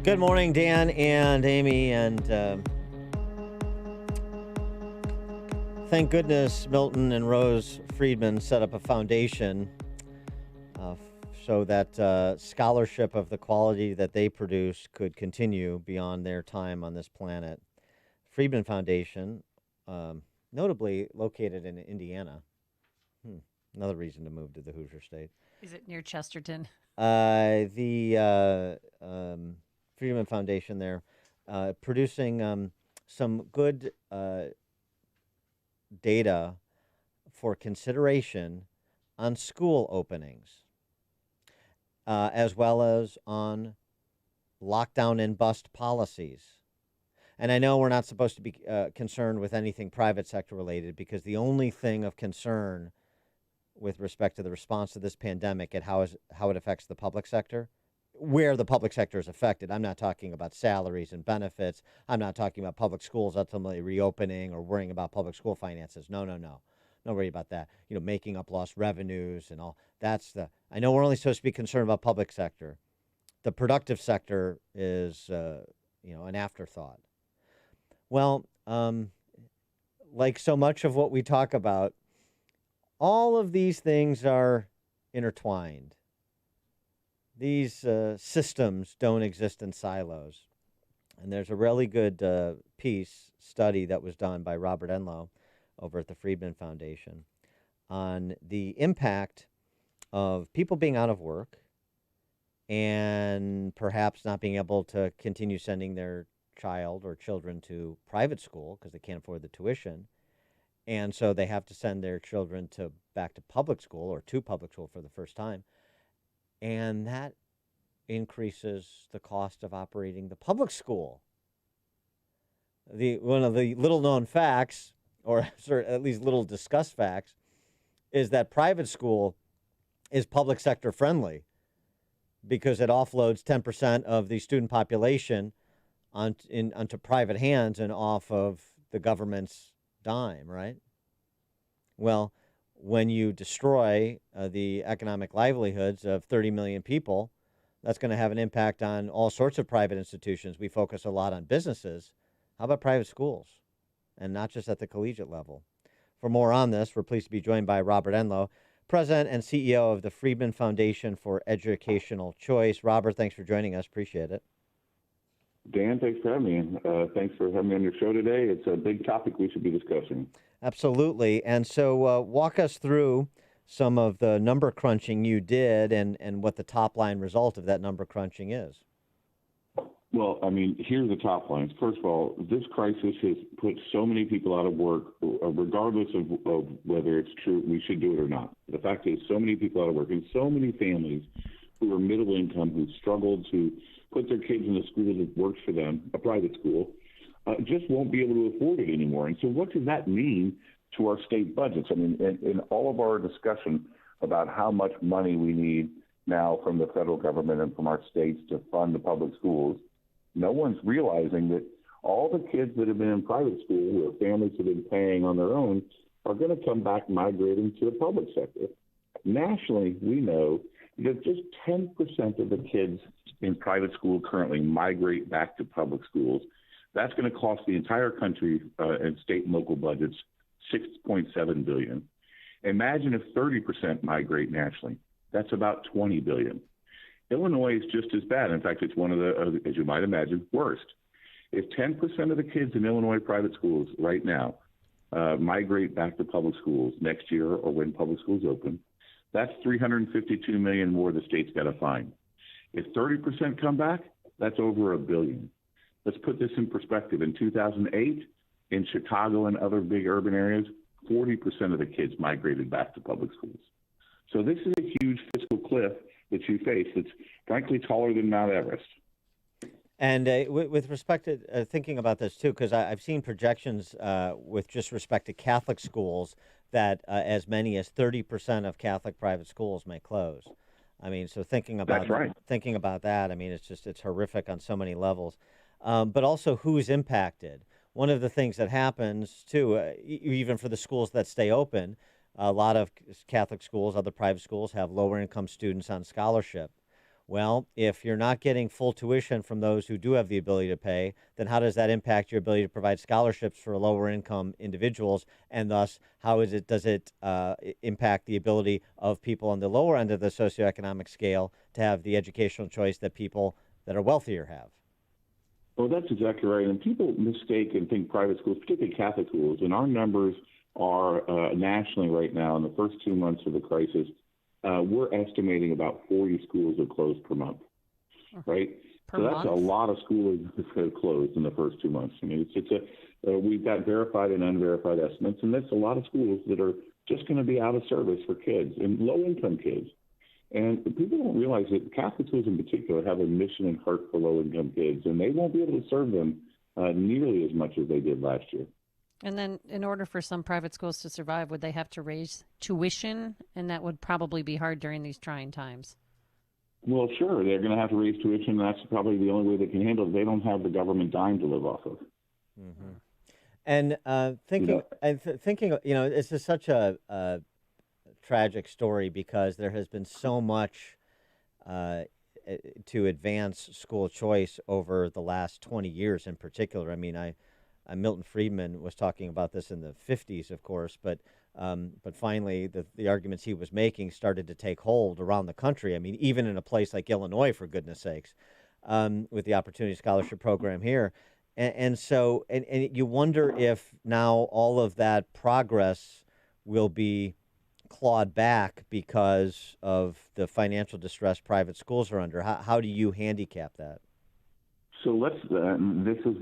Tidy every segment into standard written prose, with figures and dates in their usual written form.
Good morning, Dan and Amy, and thank goodness Milton and Rose Friedman set up a foundation so that scholarship of the quality that they produce could continue beyond their time on this planet. Friedman Foundation, notably located in Indiana. Another reason to move to the Hoosier State. Is it near Chesterton? The Friedman Foundation there, producing some good data for consideration on school openings, as well as on lockdown and bust policies. And I know we're not supposed to be concerned with anything private sector related, because the only thing of concern with respect to the response to this pandemic and how it affects the public sector, where the public sector is affected. I'm not talking about salaries and benefits. I'm not talking about public schools ultimately reopening or worrying about public school finances. No. Don't worry about that. Making up lost revenues and all. I know we're only supposed to be concerned about public sector. The productive sector is, an afterthought. Well, like so much of what we talk about, all of these things are intertwined. These systems don't exist in silos. And there's a really good study that was done by Robert Enlow over at the Friedman Foundation on the impact of people being out of work and perhaps not being able to continue sending their child or children to private school because they can't afford the tuition. And so they have to send their children back to public school or to public school for the first time. And that increases the cost of operating the public school. One of the little known facts, or at least little discussed facts, is that private school is public sector friendly because it offloads 10% of the student population onto private hands and off of the government's dime, right? Well, when you destroy the economic livelihoods of 30 million people, that's going to have an impact on all sorts of private institutions. We focus a lot on businesses. How about private schools? And not just at the collegiate level. For more on this, we're pleased to be joined by Robert Enlow, President and CEO of the Friedman Foundation for Educational Choice. Robert, thanks for joining us. Appreciate it. Dan, thanks for having me. And thanks for having me on your show today. It's a big topic we should be discussing. Absolutely. And so walk us through some of the number crunching you did and what the top line result of that number crunching is. Well, here's the top lines. First of all, this crisis has put so many people out of work, regardless of whether it's true we should do it or not. The fact is, so many people out of work and so many families who are middle income, who struggled to put their kids in a school that works for them, a private school, just won't be able to afford it anymore. And so what does that mean to our state budgets? In all of our discussion about how much money we need now from the federal government and from our states to fund the public schools, no one's realizing that all the kids that have been in private school or families that have been paying on their own are going to come back migrating to the public sector. Nationally, we know that just 10% of the kids in private school currently migrate back to public schools. That's going to cost the entire country and state and local budgets $6.7 billion. Imagine if 30% migrate nationally. That's about $20 billion. Illinois is just as bad. In fact, it's one of the, as you might imagine, worst. If 10% of the kids in Illinois private schools right now migrate back to public schools next year or when public schools open, that's $352 million more the state's got to find. If 30% come back, that's over $1 billion. Let's put this in perspective. In 2008, in Chicago and other big urban areas, 40% of the kids migrated back to public schools. So this is a huge fiscal cliff that you face that's frankly taller than Mount Everest. And with respect to thinking about this, too, because I've seen projections with just respect to Catholic schools that as many as 30% of Catholic private schools may close. So thinking about That's right. Thinking about that, it's horrific on so many levels. But also who's impacted. One of the things that happens, too, even for the schools that stay open, a lot of Catholic schools, other private schools have lower income students on scholarship. Well, if you're not getting full tuition from those who do have the ability to pay, then how does that impact your ability to provide scholarships for lower income individuals? And thus, does it impact the ability of people on the lower end of the socioeconomic scale to have the educational choice that people that are wealthier have? Well, that's exactly right. And people mistake and think private schools, particularly Catholic schools, and our numbers are nationally right now in the first 2 months of the crisis, we're estimating about 40 schools have closed per month, right? Per so month? That's a lot of schools that have closed in the first 2 months. I mean, we've got verified and unverified estimates, and that's a lot of schools that are just going to be out of service for kids and low-income kids. And people don't realize that Catholic schools in particular have a mission and heart for low-income kids, and they won't be able to serve them nearly as much as they did last year. And then in order for some private schools to survive, would they have to raise tuition? And that would probably be hard during these trying times. Well, sure, they're going to have to raise tuition. That's probably the only way they can handle it. They don't have the government dime to live off of. Mm-hmm. And thinking, this is such a tragic story because there has been so much to advance school choice over the last 20 years in particular. I mean, Milton Friedman was talking about this in the 50s, of course, but finally the arguments he was making started to take hold around the country. I mean, even in a place like Illinois, for goodness sakes, with the Opportunity Scholarship Program here. And so you wonder if now all of that progress will be clawed back because of the financial distress private schools are under. How do you handicap that? So this is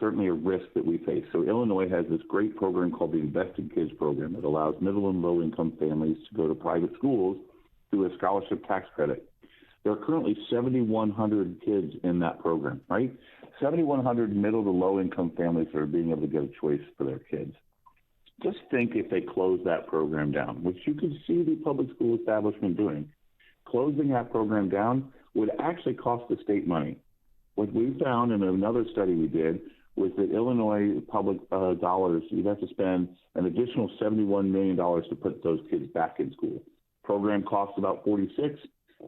certainly a risk that we face. So Illinois has this great program called the Invested Kids Program that allows middle and low income families to go to private schools through a scholarship tax credit. There are currently 7,100 kids in that program, right? 7,100 middle to low income families that are being able to get a choice for their kids. Just think if they close that program down, which you could see the public school establishment doing. Closing that program down would actually cost the state money. What we found in another study we did was that Illinois public dollars, you'd have to spend an additional $71 million to put those kids back in school. Program costs about 46.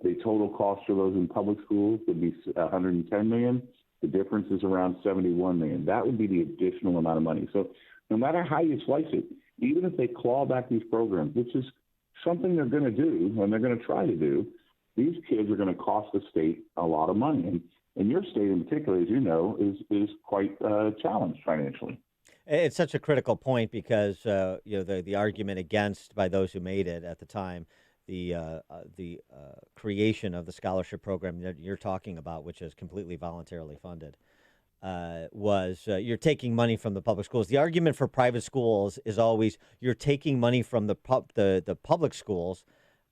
The total cost for those in public schools would be 110 million. The difference is around 71 million. That would be the additional amount of money. So no matter how you slice it, even if they claw back these programs, which is something they're going to do and they're going to try to do, these kids are going to cost the state a lot of money. And your state in particular, as you know, is quite challenged financially. It's such a critical point because the argument against by those who made it at the time, the creation of the scholarship program that you're talking about, which is completely voluntarily funded, was you're taking money from the public schools. The argument for private schools is always you're taking money from the public schools.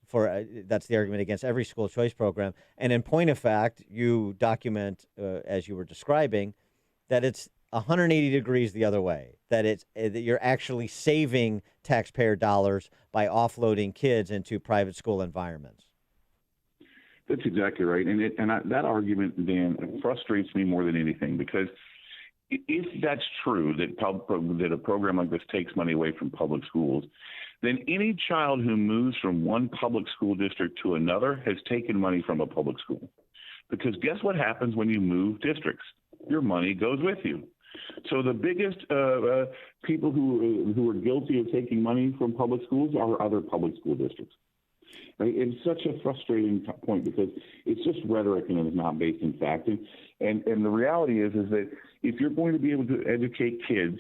That's the argument against every school choice program. And in point of fact, you document, as you were describing, that it's 180 degrees the other way, that you're actually saving taxpayer dollars by offloading kids into private school environments. That's exactly right. And that argument, Dan, frustrates me more than anything, because if that's true, that a program like this takes money away from public schools, then any child who moves from one public school district to another has taken money from a public school. Because guess what happens when you move districts? Your money goes with you. So the biggest people who are guilty of taking money from public schools are other public school districts. Right? It's such a frustrating point because it's just rhetoric and it's not based in fact. And the reality is that if you're going to be able to educate kids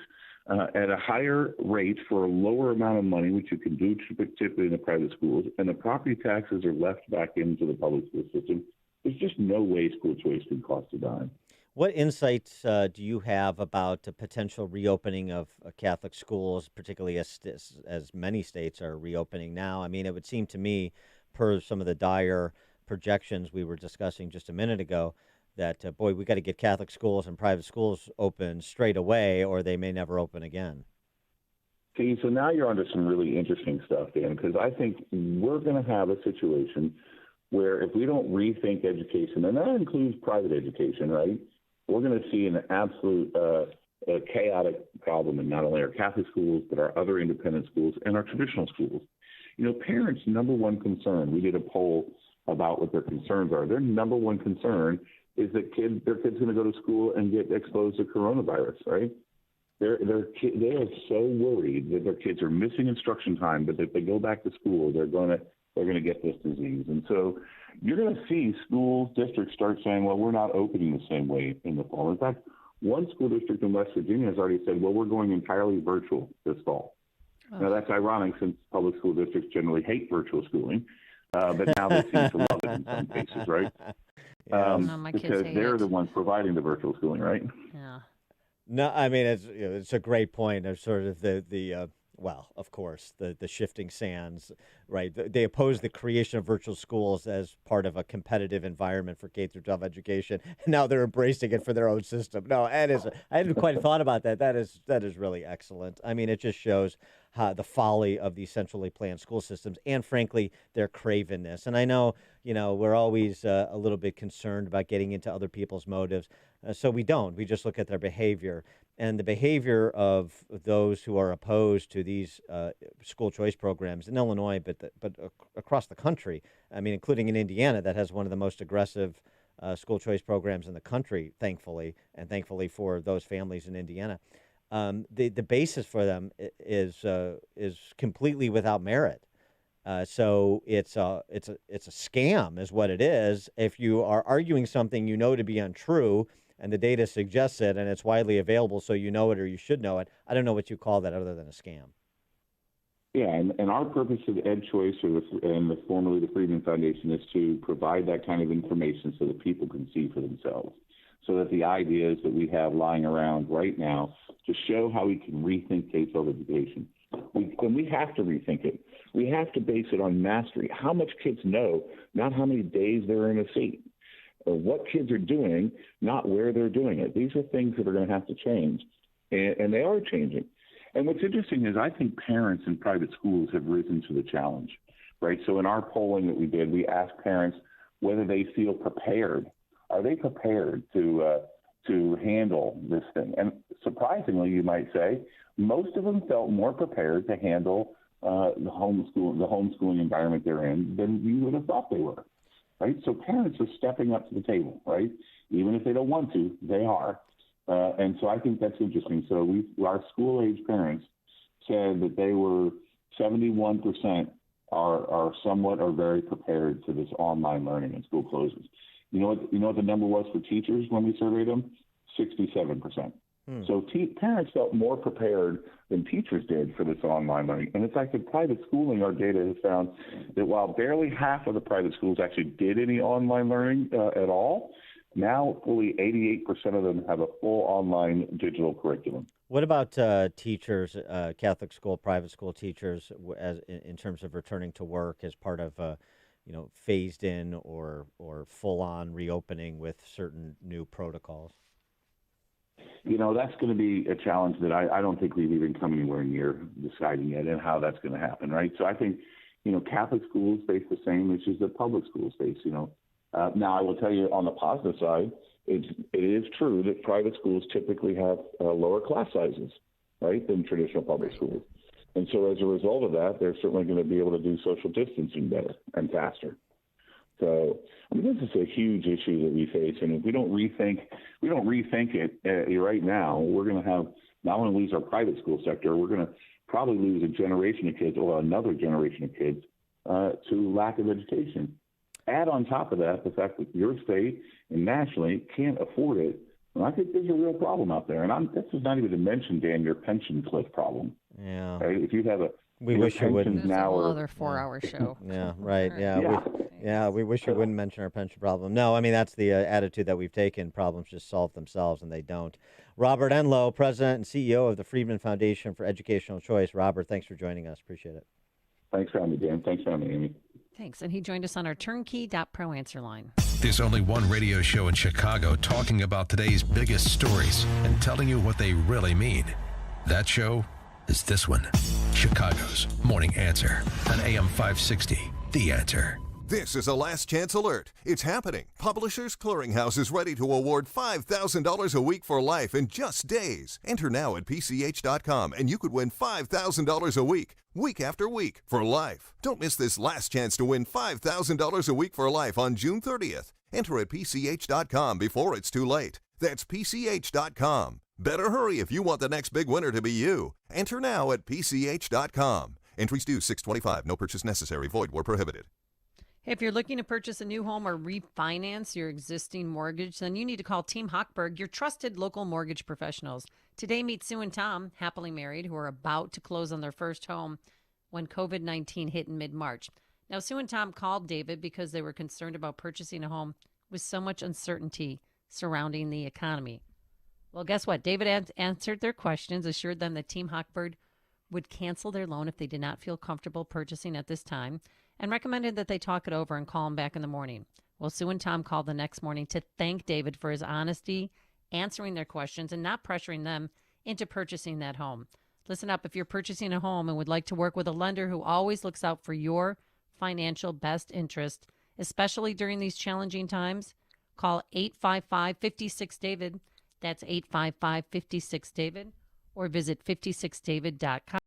at a higher rate for a lower amount of money, which you can do typically in the private schools, and the property taxes are left back into the public school system, there's just no way school choice can cost a dime. What insights do you have about the potential reopening of Catholic schools, particularly as many states are reopening now? I mean, it would seem to me, per some of the dire projections we were discussing just a minute ago, that, we got to get Catholic schools and private schools open straight away, or they may never open again. See, so now you're onto some really interesting stuff, Dan, because I think we're going to have a situation where if we don't rethink education, and that includes private education, right, we're going to see an absolute chaotic problem in not only our Catholic schools, but our other independent schools and our traditional schools. You know, parents' number one concern, we did a poll about what their concerns are. Their number one concern is that their kid's going to go to school and get exposed to coronavirus, right? They are so worried that their kids are missing instruction time, but if they go back to school, they're going to get this disease. And so you're going to see school districts start saying, well, we're not opening the same way in the fall. In fact, one school district in West Virginia has already said, well, we're going entirely virtual this fall. Oh. Now, that's ironic since public school districts generally hate virtual schooling, but now they seem to love it in some cases, right? Because they're the ones providing the virtual schooling, right? Yeah. No, I mean, it's a great point of sort of the well, of course, the shifting sands, right? They oppose the creation of virtual schools as part of a competitive environment for K through 12 education. And now they're embracing it for their own system. No, I hadn't quite thought about that. That is really excellent. I mean, it just shows how the folly of these centrally planned school systems and, frankly, their cravenness. And I know, we're always a little bit concerned about getting into other people's motives. So we don't. We just look at their behavior. And the behavior of those who are opposed to these school choice programs in Illinois, but across the country, I mean, including in Indiana, that has one of the most aggressive school choice programs in the country, thankfully, and thankfully for those families in Indiana. The basis for them is completely without merit. So it's a scam, is what it is. If you are arguing something you know to be untrue, and the data suggests it, and it's widely available, so you know it or you should know it, I don't know what you call that other than a scam. Yeah, and our purpose of EdChoice and formerly the Friedman Foundation is to provide that kind of information so that people can see for themselves. So that the ideas that we have lying around right now to show how we can rethink K-12 education. We have to rethink it. We have to base it on mastery. How much kids know, not how many days they're in a seat. Or what kids are doing, not where they're doing it. These are things that are going to have to change, and they are changing. And what's interesting is I think parents in private schools have risen to the challenge, right? So in our polling that we did, we asked parents whether they feel prepared. Are they prepared to handle this thing? And surprisingly, you might say, most of them felt more prepared to handle the homeschooling environment they're in than you would have thought they were. Right, so parents are stepping up to the table, right? Even if they don't want to, they are, and so I think that's interesting. So our school-age parents said that they were 71% are somewhat or very prepared to this online learning and school closes. You know what the number was for teachers when we surveyed them? 67%. So parents felt more prepared than teachers did for this online learning. And in fact, in private schooling, our data has found that while barely half of the private schools actually did any online learning at all, now fully 88% of them have a full online digital curriculum. What about teachers, Catholic school, private school teachers, in terms of returning to work as part of phased in or full on reopening with certain new protocols? That's going to be a challenge that I don't think we've even come anywhere near deciding yet and how that's going to happen, right? So I think, Catholic schools face the same issues that public schools face, Now, I will tell you on the positive side, it is true that private schools typically have lower class sizes, right, than traditional public schools. And so as a result of that, they're certainly going to be able to do social distancing better and faster. So, this is a huge issue that we face, and if we don't rethink it right now, we're going to have not only lose our private school sector, we're going to probably lose a generation of kids or another generation of kids to lack of education. Add on top of that the fact that your state and nationally can't afford it. And I think there's a real problem out there. And this is not even to mention, Dan, your pension cliff problem. Yeah. Right? If you have we wish you wouldn't. There's a whole other 4-hour show. Yeah, right. Yeah. We wish you wouldn't mention our pension problem. No, I mean, that's the attitude that we've taken. Problems just solve themselves, and they don't. Robert Enlow, President and CEO of the Friedman Foundation for Educational Choice. Robert, thanks for joining us. Appreciate it. Thanks for having me, Dan. Thanks for having me, Amy. Thanks. And he joined us on our turnkey.pro answer line. There's only one radio show in Chicago talking about today's biggest stories and telling you what they really mean. That show is this one, Chicago's Morning Answer on AM 560, The Answer. This is a last chance alert. It's happening. Publishers Clearinghouse is ready to award $5,000 a week for life in just days. Enter now at PCH.com and you could win $5,000 a week after week, for life. Don't miss this last chance to win $5,000 a week for life on June 30th. Enter at PCH.com before it's too late. That's PCH.com. Better hurry if you want the next big winner to be you. Enter now at PCH.com. Entries due 6/25. No purchase necessary. Void where prohibited. If you're looking to purchase a new home or refinance your existing mortgage, then you need to call Team Hochberg, your trusted local mortgage professionals. Today, meet Sue and Tom, happily married, who are about to close on their first home when COVID-19 hit in mid-March. Now, Sue and Tom called David because they were concerned about purchasing a home with so much uncertainty surrounding the economy. Well, guess what? David answered their questions, assured them that Team Hochberg would cancel their loan if they did not feel comfortable purchasing at this time, and recommended that they talk it over and call him back in the morning. Well, Sue and Tom called the next morning to thank David for his honesty, answering their questions, and not pressuring them into purchasing that home. Listen up, if you're purchasing a home and would like to work with a lender who always looks out for your financial best interest, especially during these challenging times, call 855-56-DAVID. That's 855-56-DAVID, or visit 56david.com.